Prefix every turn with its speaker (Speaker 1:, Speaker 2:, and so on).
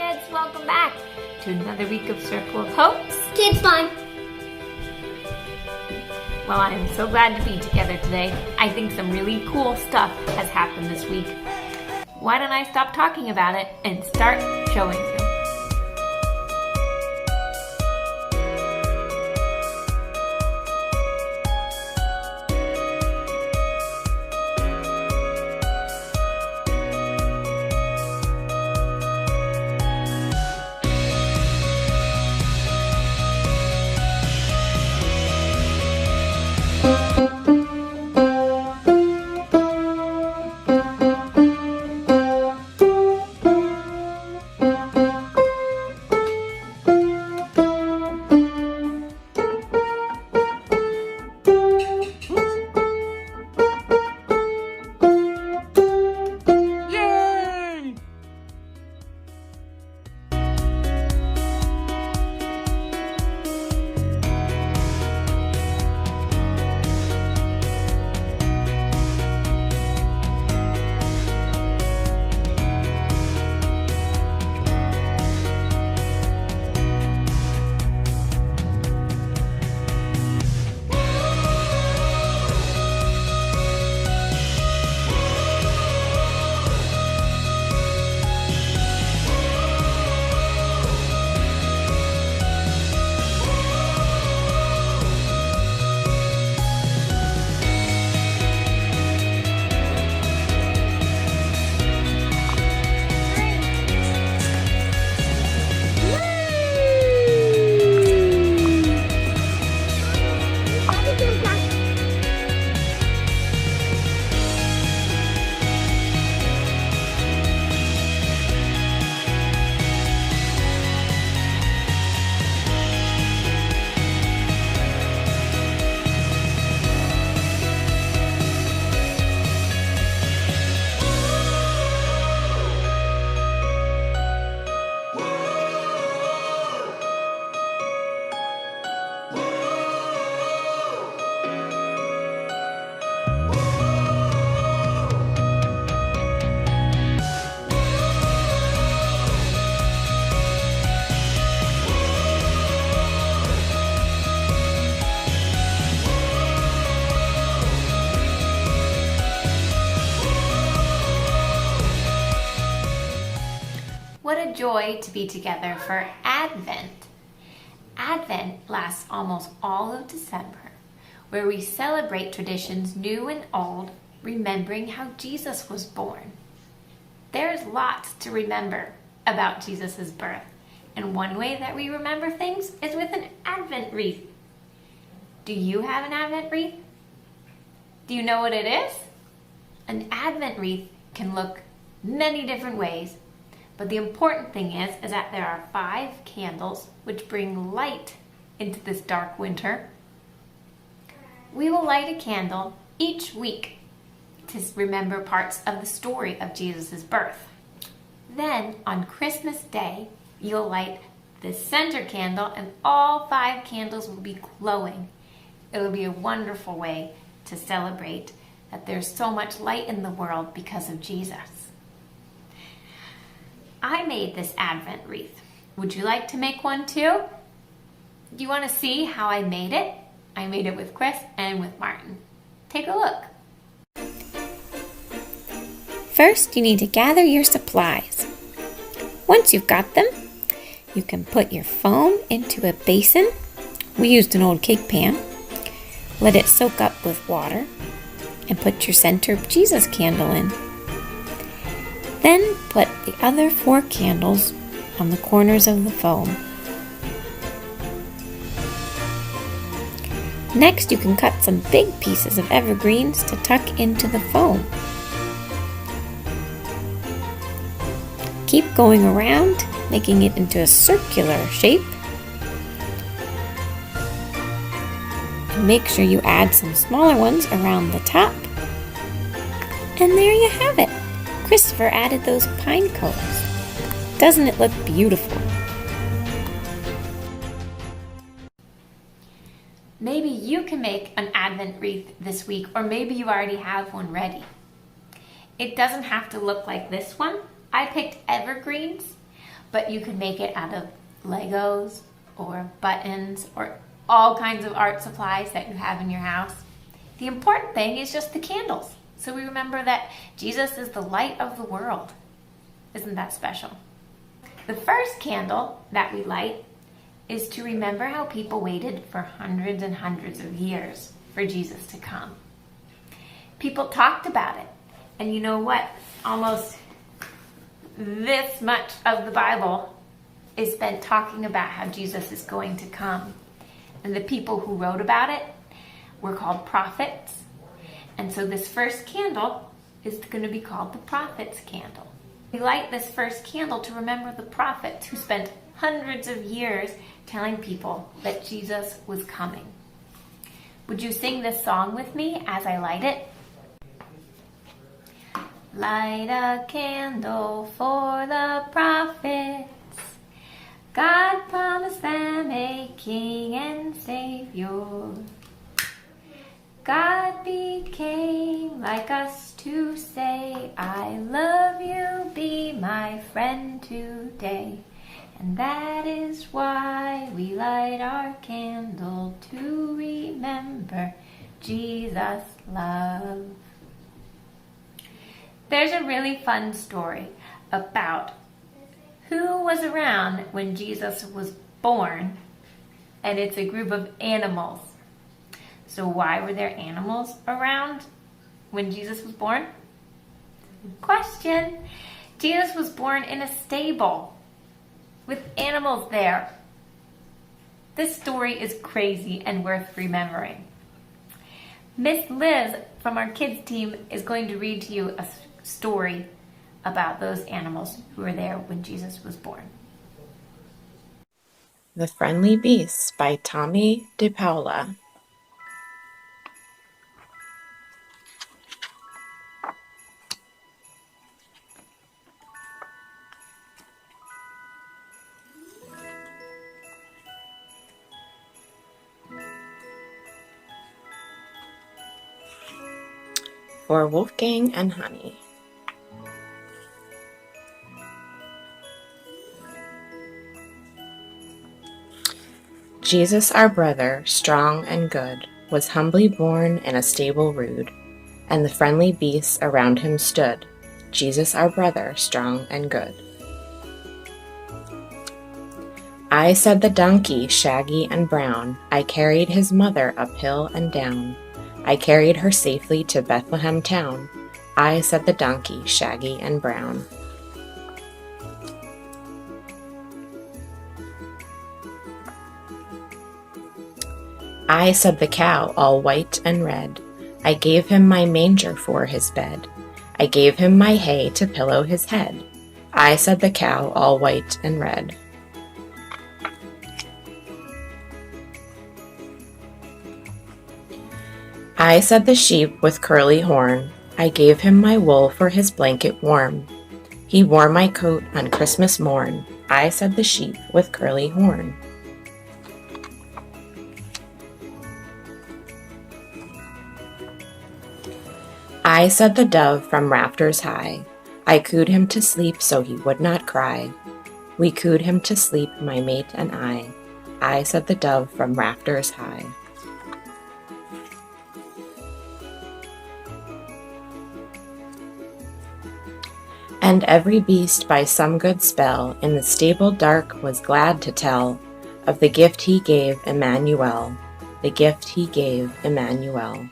Speaker 1: kids, welcome back to another week of Circle of Hopes.
Speaker 2: Kids time.
Speaker 1: Well, I'm so glad to be together today. I think some really cool stuff has happened this week. Why don't I stop talking about it and start showing you? What a joy to be together for Advent. Advent lasts almost all of December, where we celebrate traditions new and old, remembering how Jesus was born. There's lots to remember about Jesus' birth, and one way that we remember things is with an Advent wreath. Do you have an Advent wreath? Do you know what it is? An Advent wreath can look many different ways. But the important thing is that there are 5 candles which bring light into this dark winter. We will light a candle each week to remember parts of the story of Jesus' birth. Then on Christmas Day, you'll light the center candle and all 5 candles will be glowing. It will be a wonderful way to celebrate that there's so much light in the world because of Jesus. I made this Advent wreath. Would you like to make one too? Do you want to see how I made it? I made it with Chris and with Martin. Take a look.
Speaker 3: First, you need to gather your supplies. Once you've got them, you can put your foam into a basin. We used an old cake pan. Let it soak up with water and put your center Jesus candle in. Then put the other 4 candles on the corners of the foam. Next, you can cut some big pieces of evergreens to tuck into the foam. Keep going around, making it into a circular shape. And make sure you add some smaller ones around the top. And there you have it. Christopher added those pine cones. Doesn't it look beautiful?
Speaker 1: Maybe you can make an Advent wreath this week, or maybe you already have one ready. It doesn't have to look like this one. I picked evergreens, but you could make it out of Legos or buttons or all kinds of art supplies that you have in your house. The important thing is just the candles. So we remember that Jesus is the light of the world. Isn't that special? The first candle that we light is to remember how people waited for hundreds and hundreds of years for Jesus to come. People talked about it. And you know what? Almost this much of the Bible is spent talking about how Jesus is going to come. And the people who wrote about it were called prophets. And so this first candle is going to be called the prophet's candle. We light this first candle to remember the prophets who spent hundreds of years telling people that Jesus was coming. Would you sing this song with me as I light it? Light a candle for the prophets. God promised them a king and savior. God became like us to say, I love you, be my friend today. And that is why we light our candle to remember Jesus' love. There's a really fun story about who was around when Jesus was born, and it's a group of animals. So why were there animals around when Jesus was born? Good question. Jesus was born in a stable with animals there. This story is crazy and worth remembering. Miss Liz from our kids team is going to read to you a story about those animals who were there when Jesus was born.
Speaker 2: The Friendly Beasts by Tommy DePaula. For Wolfgang and Honey. Jesus our brother, strong and good, was humbly born in a stable rude, and the friendly beasts around him stood. Jesus our brother, strong and good. I said the donkey, shaggy and brown, I carried his mother up hill and down. I carried her safely to Bethlehem town. I said the donkey, shaggy and brown. I said the cow, all white and red, I gave him my manger for his bed. I gave him my hay to pillow his head. I said the cow, all white and red. I said the sheep with curly horn, I gave him my wool for his blanket warm. He wore my coat on Christmas morn. I said the sheep with curly horn. I said the dove from rafters high, I cooed him to sleep so he would not cry. We cooed him to sleep, my mate and I said the dove from rafters high. And every beast by some good spell in the stable dark was glad to tell of the gift he gave Emmanuel, the gift he gave Emmanuel.